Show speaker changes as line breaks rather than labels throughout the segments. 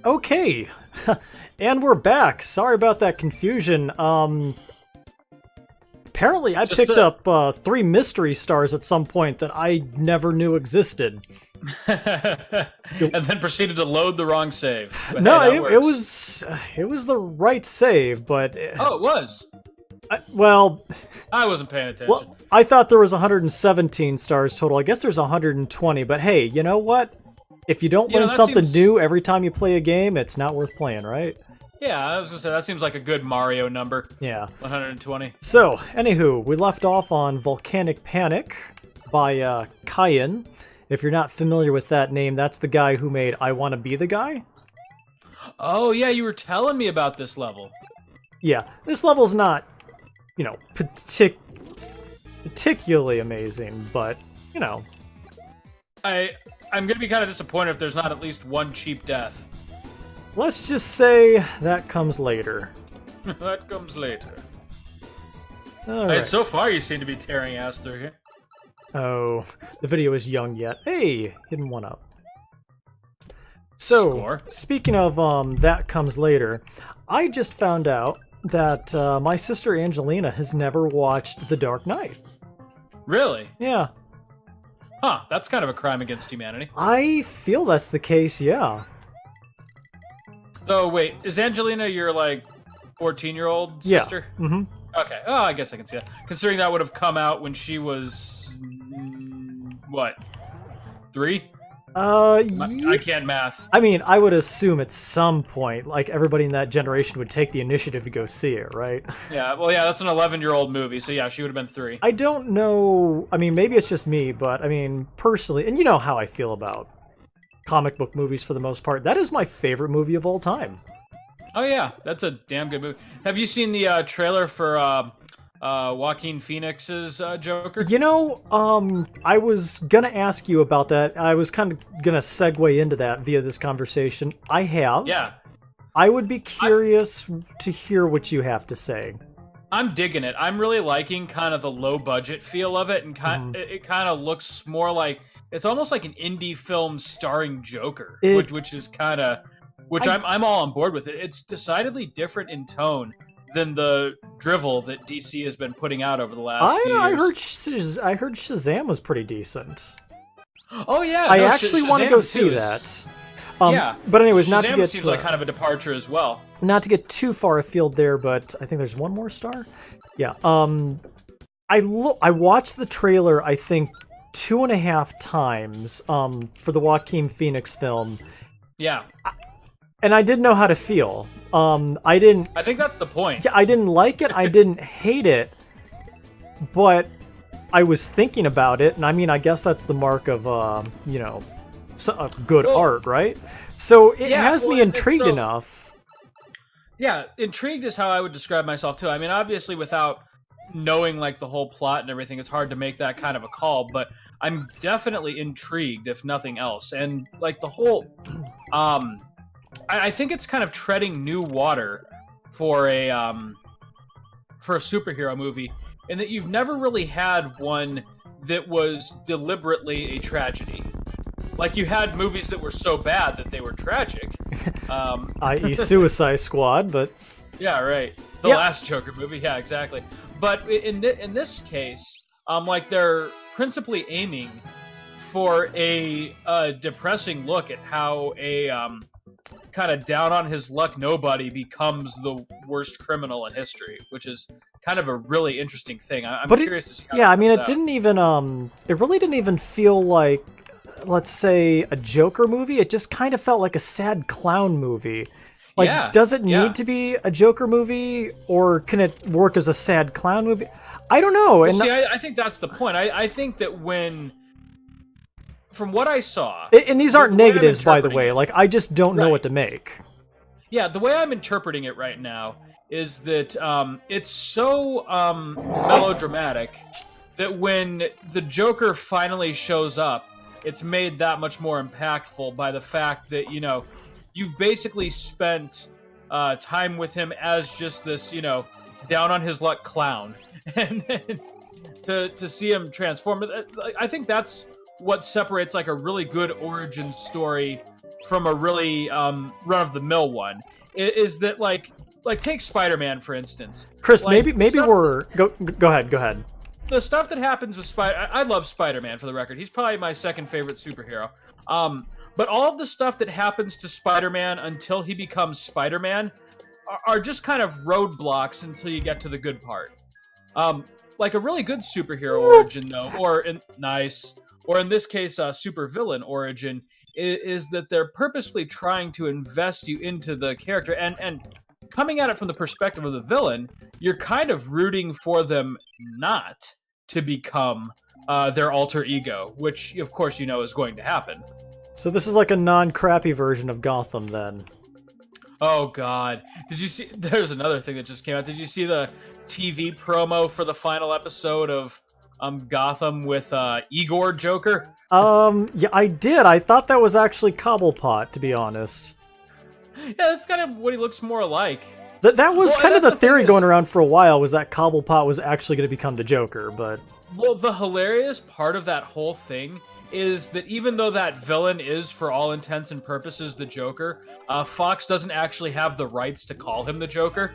Okay, and we're back. Sorry about that confusion. Apparently I picked up 3 mystery stars at some point that I never knew existed.
And then proceeded to load the wrong save. But
No,
hey,
it was the right save, but
Oh, it was.
well,
I wasn't paying attention.
well, I thought there was 117 stars total. I guess there's 120, but hey, you know what? If you don't learn
that
something
seems-
new every time you play a game, it's not worth playing, right?
Yeah, I was gonna say that seems like a good Mario number.
Yeah.
120.
So, anywho, we left off on Volcanic Panic by Kyan. If you're not familiar with that name, that's the guy who made I Wanna Be the Guy.
Oh yeah, you were telling me about this level.
Yeah, this level's not, you know, particularly amazing, but, you know.
I'm gonna be kind of disappointed if there's not at least one cheap death.
Let's just say that comes later.
That comes later.
All
Hey,
right.
so far you seem to be tearing ass through here.
Oh, the video is young yet. Hey, hidden one up. So,
Score.
speaking of that comes later, I just found out that my sister Angelina has never watched The Dark Knight.
Really?
Yeah,
Huh, that's kind of a crime against humanity.
I feel that's the case, yeah.
So wait, is Angelina your like 14-year-old
Yeah.
sister?
Mm-hmm.
Okay. Oh, I guess I can see that. Considering that would have come out when she was what? 3? I can't math.
I mean, I would assume at some point, like, everybody in that generation would take the initiative to go see it, right?
Yeah, well, yeah, that's an 11-year-old movie, so yeah, she would have been 3.
I don't know, I mean, maybe it's just me, but, I mean, personally, and you know how I feel about comic book movies for the most part, that is my favorite movie of all time.
Oh yeah, that's a damn good movie. Have you seen the trailer for Joaquin Phoenix's Joker?
You know, I was gonna ask you about that. I was kind of gonna segue into that via this conversation. I have.
Yeah.
I would be curious to hear what you have to say.
I'm digging it. I'm really liking kind of the low budget feel of it, and it kind of looks more like it's almost like an indie film starring Joker, which is kind of I'm all on board with it. It's decidedly different in tone than the drivel that DC has been putting out over the last few years.
I heard Shazam was pretty decent.
Oh yeah,
I actually want to go see that.
Yeah,
but anyways, not to
Shazam
get
seems like kind of a departure as well.
Not to get too far afield there, but I think there's one more star. Yeah. I watched the trailer, I think 2.5 times for the Joaquin Phoenix film.
Yeah.
And I didn't know how to feel. I
think that's the point.
Yeah, I didn't like it. I didn't hate it, but I was thinking about it, and I mean, I guess that's the mark of you know, good art, right? So it has me intrigued enough.
Yeah, intrigued is how I would describe myself too. I mean, obviously, without knowing like the whole plot and everything, it's hard to make that kind of a call. But I'm definitely intrigued, if nothing else, and like the whole. I think it's kind of treading new water for a superhero movie, in that you've never really had one that was deliberately a tragedy. Like, you had movies that were so bad that they were tragic.
I.e. Suicide Squad, but...
Yeah, right. The last Joker movie, yeah, exactly. But in this case, like, they're principally aiming for a depressing look at how a kind of down-on-his-luck nobody becomes the worst criminal in history, which is kind of a really interesting thing. I'm curious to see how
I mean, it didn't even... it really didn't even feel like, let's say, a Joker movie. It just kind of felt like a sad clown movie. Like, does it need to be a Joker movie, or can it work as a sad clown movie? I don't know.
Well, see, I think that's the point. I think that from what I saw...
And these aren't negatives, by the way. Like, I just don't know what to make.
Yeah, the way I'm interpreting it right now is that it's so melodramatic that when the Joker finally shows up, it's made that much more impactful by the fact that, you know, you've basically spent time with him as just this, you know, down-on-his-luck clown. And then to see him transform, I think that's what separates, like, a really good origin story from a really run-of-the-mill one is that like take Spider-Man for instance.
Chris,
like,
maybe we're go ahead.
The stuff that happens with I love Spider-Man, for the record. He's probably my second favorite superhero. But all of the stuff that happens to Spider-Man until he becomes Spider-Man are just kind of roadblocks until you get to the good part. Like a really good superhero origin, though, or in this case, supervillain origin, is that they're purposefully trying to invest you into the character, and coming at it from the perspective of the villain, you're kind of rooting for them not to become their alter ego, which, of course, you know is going to happen.
So this is like a non-crappy version of Gotham, then.
Oh, God. Did you see... There's another thing that just came out. Did you see the TV promo for the final episode of Gotham with Igor Joker?
Yeah, I did. I thought that was actually Cobblepot, to be honest.
Yeah, that's kind of what he looks more like.
That was kind of the theory going around for a while, was that Cobblepot was actually going to become the Joker, but...
Well, the hilarious part of that whole thing is that even though that villain is, for all intents and purposes, the Joker, Fox doesn't actually have the rights to call him the Joker.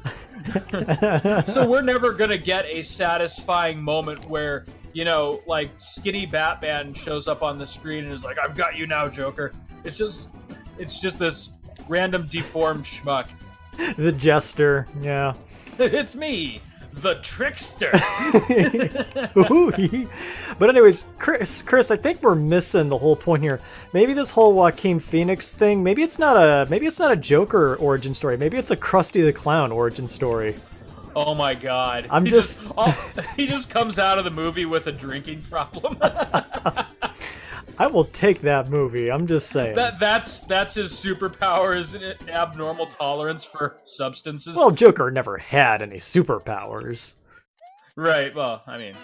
So we're never going to get a satisfying moment where, you know, like, skinny Batman shows up on the screen and is like, I've got you now, Joker. It's just this random deformed schmuck.
The Jester, yeah.
It's me, the Trickster.
But anyways, Chris, I think we're missing the whole point here. Maybe this whole Joaquin Phoenix thing, maybe it's not a Joker origin story. Maybe it's a Krusty the Clown origin story.
Oh my God! He just comes out of the movie with a drinking problem.
I will take that movie. I'm just saying.
That's his superpower, isn't it? Abnormal tolerance for substances.
Well, Joker never had any superpowers.
Right. Well, I mean,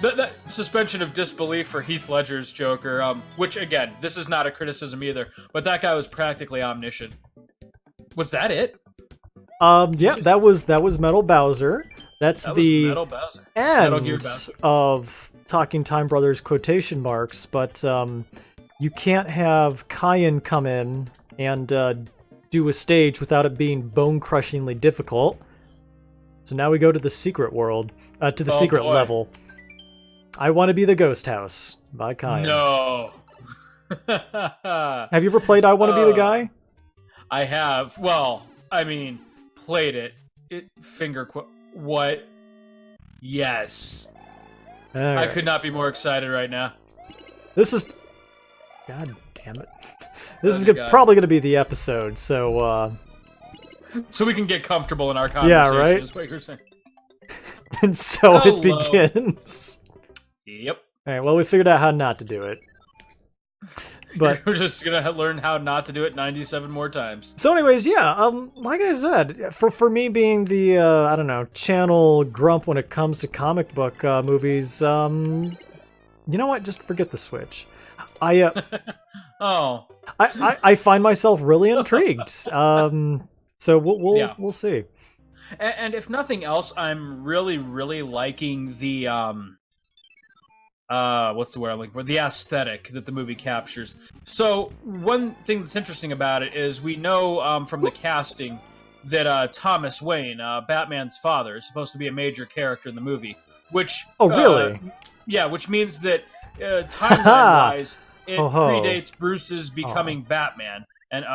that suspension of disbelief for Heath Ledger's Joker, which again, this is not a criticism either, but that guy was practically omniscient. Was that it?
Yeah, that was Metal Bowser. That the
Metal Bowser.
End of Talking Time Brothers quotation marks, but you can't have Cayenne come in and do a stage without it being bone-crushingly difficult. So now we go to the secret world, to the secret level. I Want to Be the Ghost House by Cayenne.
No.
Have you ever played I Want to Be the Guy?
I have. Well, I mean, played it. What? Yes.
Right.
I could not be more excited right now.
This is... God damn it. This is probably going to be the episode, so...
So we can get comfortable in our conversation,
yeah, right?
is what you're saying.
And so it begins.
Yep.
Alright, well, we figured out how not to do it. But
we're just going to learn how not to do it 97 more times.
So anyways, yeah, like I said, for me being the, I don't know, channel grump when it comes to comic book movies, you know what? Just forget the Switch. I find myself really intrigued. So we'll see.
And if nothing else, I'm really, really liking the, what's the word I'm looking for? The aesthetic that the movie captures. So one thing that's interesting about it is we know from the casting that Thomas Wayne, Batman's father, is supposed to be a major character in the movie. Which
really?
Yeah, which means that timeline-wise, it predates Bruce's becoming Batman. And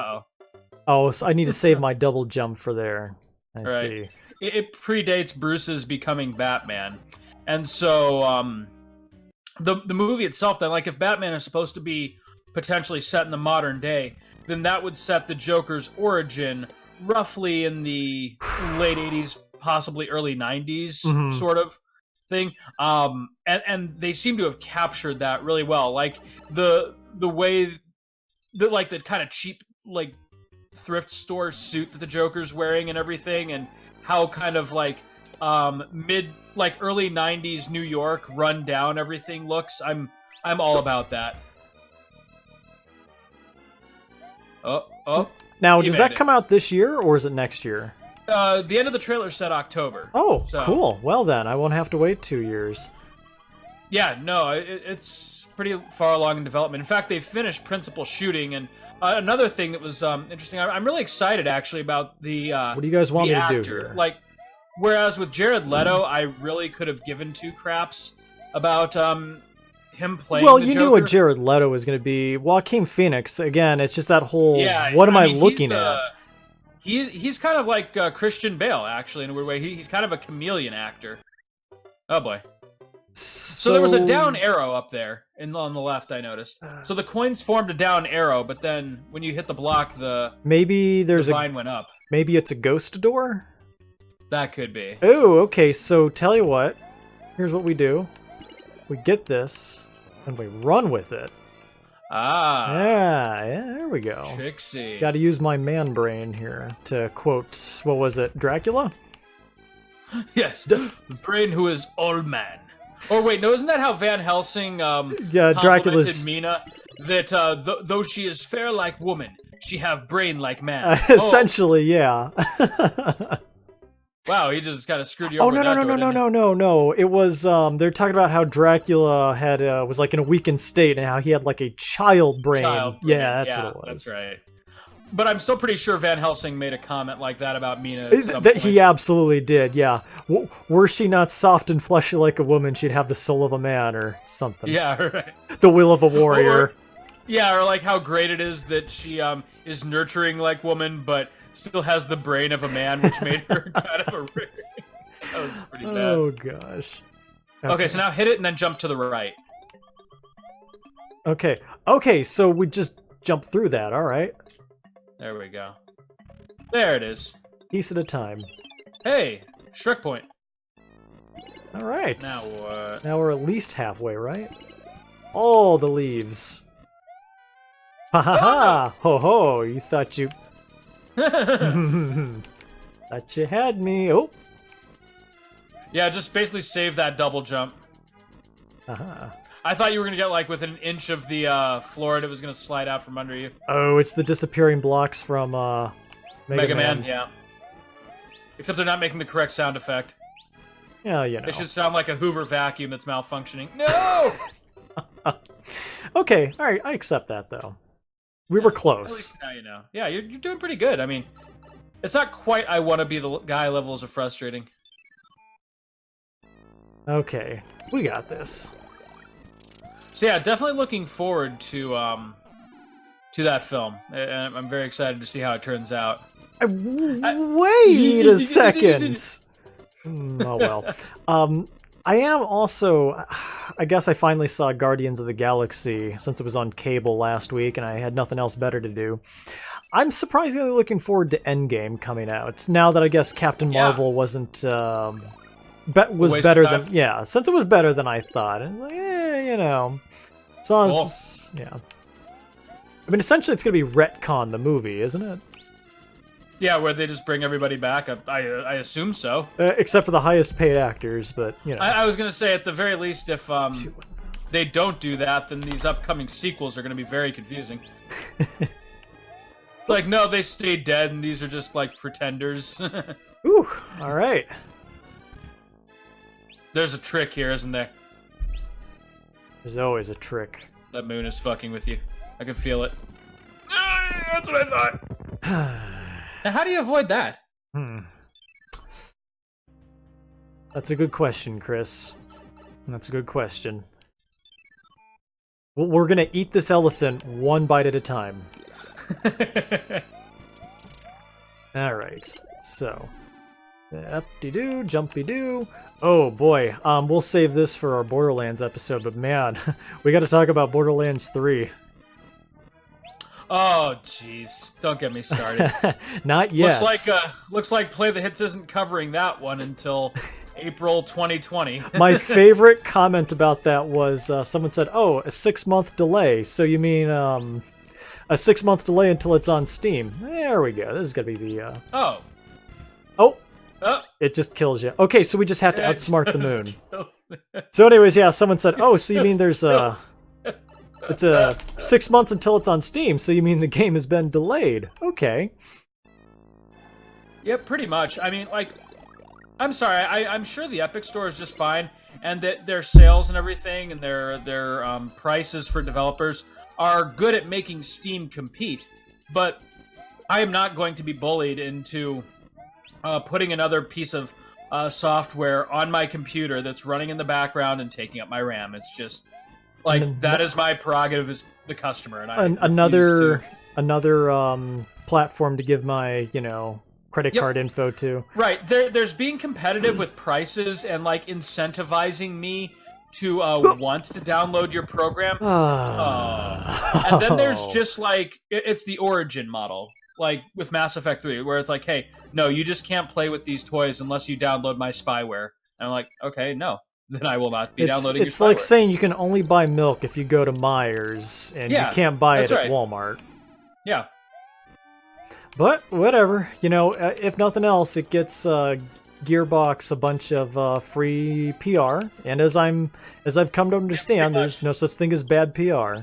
oh, so I need to save my double jump for there. I see.
It predates Bruce's becoming Batman, and so the movie itself, then, like, if Batman is supposed to be potentially set in the modern day, then that would set the Joker's origin roughly in the late 80s, possibly early 90s sort of thing. And they seem to have captured that really well. Like, the way that, like, the kind of cheap, like, thrift store suit that the Joker's wearing and everything, and how kind of, like, early 90s New York run down everything looks. I'm all about that.
Now, does that come out this year or is it next year?
The end of the trailer said October.
Oh, so. Cool. Well then, I won't have to wait 2 years.
Yeah, no, it's pretty far along in development. In fact, they finished principal shooting, and another thing that was interesting. I'm really excited actually about the
what do you guys want me to do here?
Like, whereas with Jared Leto, I really could have given two craps about him playing.
Well,
the
you
Joker.
knew what Jared Leto was going to be. Joaquin Phoenix, again, it's just that whole. Yeah, what am I looking at?
He's kind of like Christian Bale, actually, in a weird way. He's kind of a chameleon actor. Oh boy. So there was a down arrow up there on the left, I noticed. So the coins formed a down arrow, but then when you hit the block, the vine went up.
Maybe it's a ghost door?
That could be.
Oh, okay, so tell you what. Here's what we do. We get this, and we run with it.
Ah.
Yeah, there we go.
Trixie.
Gotta use my man brain here to quote, what was it, Dracula?
Yes, brain who is all man. Or wait, no, isn't that how Van Helsing
Dracula's
Mina? That though she is fair like woman, she have brain like man.
Essentially, yeah.
Wow, he just kind of screwed you over.
No. It was they're talking about how Dracula had was like in a weakened state and how he had like a child brain. Yeah, that's what it was.
That's right. But I'm still pretty sure Van Helsing made a comment like that about Mina.
He absolutely did, yeah. Were she not soft and fleshy like a woman, she'd have the soul of a man or something.
Yeah, right.
The will of a warrior.
Or like how great it is that she is nurturing like woman, but still has the brain of a man, which made her kind of a rich. That was pretty bad.
Oh, gosh.
Okay, so now hit it and then jump to the right.
Okay, so we just jump through that, all right.
There we go. There it is.
Piece at a time.
Hey, Shrek point.
All right.
Now what?
Now we're at least halfway, right? All the leaves. Ha ha ha! Ho ho! You thought you... Thought you had me. Oh.
Yeah, just basically save that double jump. I thought you were going to get, like, within an inch of the floor and it was going to slide out from under you.
Oh, it's the disappearing blocks from Mega Man.
Yeah. Except they're not making the correct sound effect.
Yeah, you know.
It should sound like a Hoover vacuum that's malfunctioning. No!
Okay, all right, I accept that, though. We were close.
At least now you know. Yeah, you're doing pretty good. I mean, it's not quite I want to be the guy levels of frustrating.
Okay, we got this.
So yeah, definitely looking forward to that film, and I'm very excited to see how it turns out.
Wait a second. Oh well. I am also. I guess I finally saw Guardians of the Galaxy since it was on cable last week, and I had nothing else better to do. I'm surprisingly looking forward to Endgame coming out now that I guess Captain Marvel wasn't. Was better than since it was better than I thought. And like, you know, so cool. Yeah. I mean, essentially, it's gonna be retcon the movie, isn't it?
Yeah, where they just bring everybody back. I assume so.
Except for the highest paid actors, but you know.
I was gonna say at the very least, if they don't do that, then these upcoming sequels are gonna be very confusing. It's like, no, they stayed dead, and these are just like pretenders.
Ooh, all right.
There's a trick here, isn't there?
There's always a trick.
That moon is fucking with you. I can feel it. That's what I thought. Now, how do you avoid that?
That's a good question, Chris. That's a good question. Well, we're gonna eat this elephant one bite at a time. Alright, so... Up-de-doo, jumpy-doo. Oh boy, we'll save this for our Borderlands episode, but man, we gotta talk about Borderlands 3.
Oh, jeez. Don't get me started.
Not yet.
Looks like Play the Hits isn't covering that one until April 2020.
My favorite comment about that was someone said, oh, a 6-month delay. So you mean a 6-month delay until it's on Steam. There we go. This is going to be the... Oh. It just kills you. Okay, so we just have to outsmart the moon. So anyways, yeah, someone said, oh, so you mean there's a... It's 6 months until it's on Steam, so you mean the game has been delayed. Okay.
Yeah, pretty much. I mean, like, I'm sorry, I'm sure the Epic Store is just fine, and that their sales and everything and their prices for developers are good at making Steam compete. But I am not going to be bullied into putting another piece of software on my computer that's running in the background and taking up my RAM. It's just like that is my prerogative as the customer, and I
another platform to give my credit card info to.
Right. There's being competitive with prices and like incentivizing me to want to download your program. And then there's just like it's the Origin model. Like with Mass Effect 3, where it's like, hey, no, you just can't play with these toys unless you download my spyware. And I'm like, okay, no, then I will not be downloading your spyware.
It's like saying you can only buy milk if you go to Meijer's, and you can't buy it at Walmart.
Yeah.
But whatever, if nothing else, it gets Gearbox a bunch of free PR, and as I've come to understand, there's no such thing as bad PR.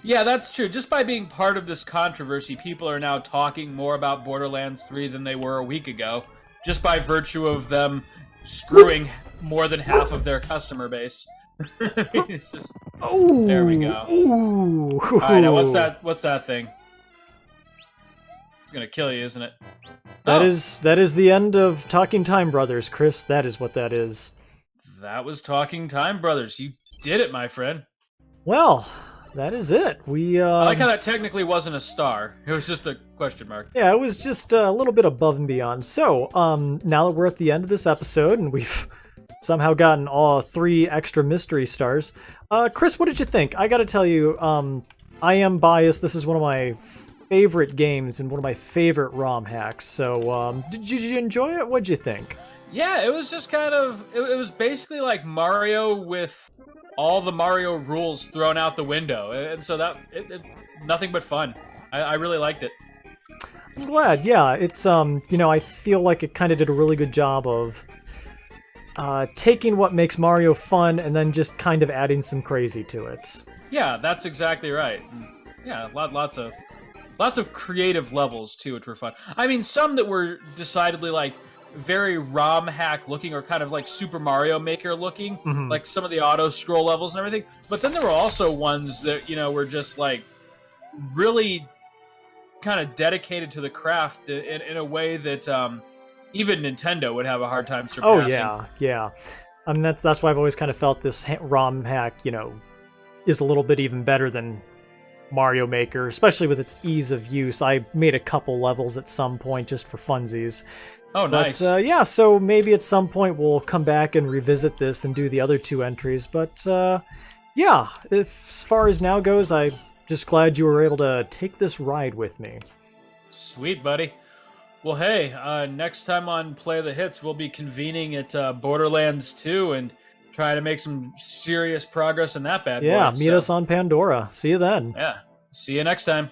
Yeah, that's true. Just by being part of this controversy, people are now talking more about Borderlands 3 than they were a week ago, just by virtue of them screwing more than half of their customer base. It's just...
Oh,
there we go.
Ooh.
All right, now what's that thing? It's gonna kill you, isn't it?
That is the end of Talking Time Brothers, Chris. That is what that is.
That was Talking Time Brothers. You did it, my friend.
Well, that is it.
I like how that technically wasn't a star. It was just a question mark.
Yeah, it was just a little bit above and beyond. So, now that we're at the end of this episode and we've somehow gotten all 3 extra mystery stars, Chris, what did you think? I gotta tell you, I am biased. This is one of my favorite games and one of my favorite ROM hacks. So, did you enjoy it? What'd you think?
Yeah, it was just kind of... It was basically like Mario with all the Mario rules thrown out the window. And so nothing but fun. I really liked it.
I'm glad. Yeah, it's, I feel like it kind of did a really good job of taking what makes Mario fun and then just kind of adding some crazy to it.
Yeah, that's exactly right. Yeah, lots of creative levels too, which were fun. I mean, some that were decidedly like very ROM hack looking, or kind of like Super Mario Maker looking, like some of the auto scroll levels and everything. But then there were also ones that were just like really kind of dedicated to the craft in a way that even Nintendo would have a hard time surpassing.
Oh yeah. I mean that's why I've always kind of felt this ROM hack, is a little bit even better than Mario Maker, especially with its ease of use. I made a couple levels at some point just for funsies.
Oh, nice.
But, yeah, so maybe at some point we'll come back and revisit this and do the other 2 entries. But, yeah, as far as now goes, I'm just glad you were able to take this ride with me.
Sweet, buddy. Well, hey, next time on Play the Hits, we'll be convening at Borderlands 2 and try to make some serious progress in that bad boy.
Yeah, meet us on Pandora. See you then.
Yeah, see you next time.